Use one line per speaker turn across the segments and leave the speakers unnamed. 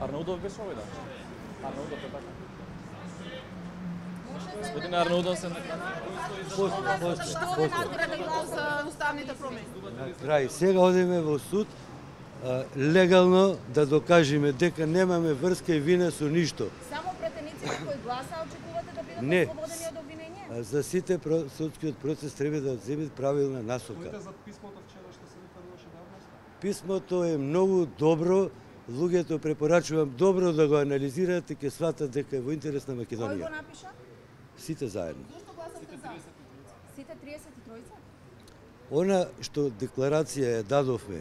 Арнаудов беше овој, да. Арнаудов е така. Господин Арнаудов се
После.
Што не натера да гласа уставните промени?
На крај, сега одиме во суд, легално да докажеме дека немаме врска и вина со ништо.
Само претениците кои гласа очекувате да бидат
Не.
ослободени од обвинение?
За сите судскиот процес треба да земе правилна насока.
Стоите зад писмото вчера што се викнуваше давност?
Писмото е многу добро, луѓето препорачувам добро да го анализираат и ќе сватат дека е во интерес на
Кој
Македонија.
го напиша?
Сите заедно.
Зошто гласавте за? Сите 33-ца?
Она што декларација ја дадовме,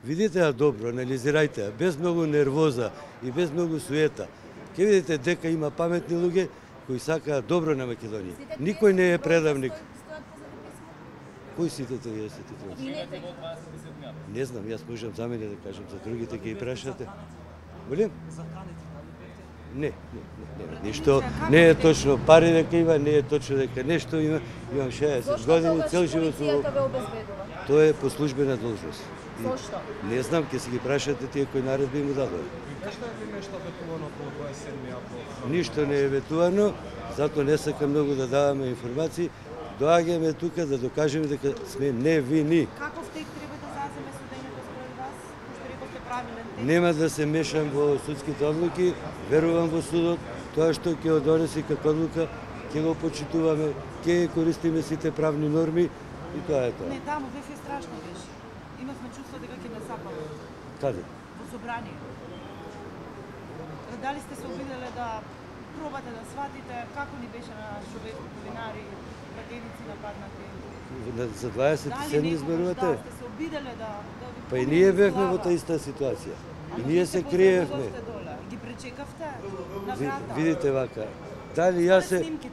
видите ја добро, анализирајте ја, без многу нервоза и без многу суета. Ќе видите дека има паметни луѓе кои сакаат добро на Македонија. Никој не е предавник.
Стојат позади писмо?
Кои сите 33?
Минете.
Не знам, јас можам за мене да кажам, за другите ќе ги прашате. Волим? Не, ништо не е точно. Пари дека има, не е точно дека нешто има. Имам 60
Зошто
години,
тогаш
цел живот сум.
полицијата ве обезбедува?
Тоа е по службена должност.
Зошто?
Не знам, ќе си ги прашате тие кои наредби му дадоа.
Нешто е ли нешто ветувано по 27 април?
Ништо не е ветувано, затоа не сакам многу да даваме информации. Доаѓаме тука да докажеме дека сме невини.
Каков тек треба да заземе судењето според вас? Пошто рековте правилен тек.
Нема да се мешам во судските одлуки, верувам во судот, тоа што ќе го донеси како одлука, ќе го почитуваме, ќе користиме сите правни норми и тоа е тоа.
Не, таму беше страшно беше. Имавме чувство дека ќе не сапало.
Каде?
Во собрание. Дали сте се обиделе да пробате да сватите како ни беше на човек, новинари, пратеници нападнати?
За 27 зборувате?
Да, сте се обиделе да ви
Па и
помине
ние
низ
бевме во
глава.
таа иста ситуација. И
Ама
ние
вие
се
се
криевме.
поздравувавте доле. Ги пречекавте на врата.
Видите вака, дали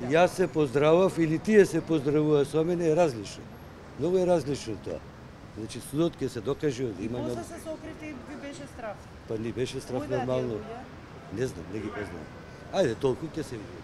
јас се поздравував или тие се поздравува со мене е различно. Многу е различно тоа. Значи судот ќе се докаже од
И
има
после се сокрите и ви беше страф.
па ни беше страф
Кој да ја
нормално.
тие луѓе?
Не знам, не ги познавам. Ајде, толку ќе се види.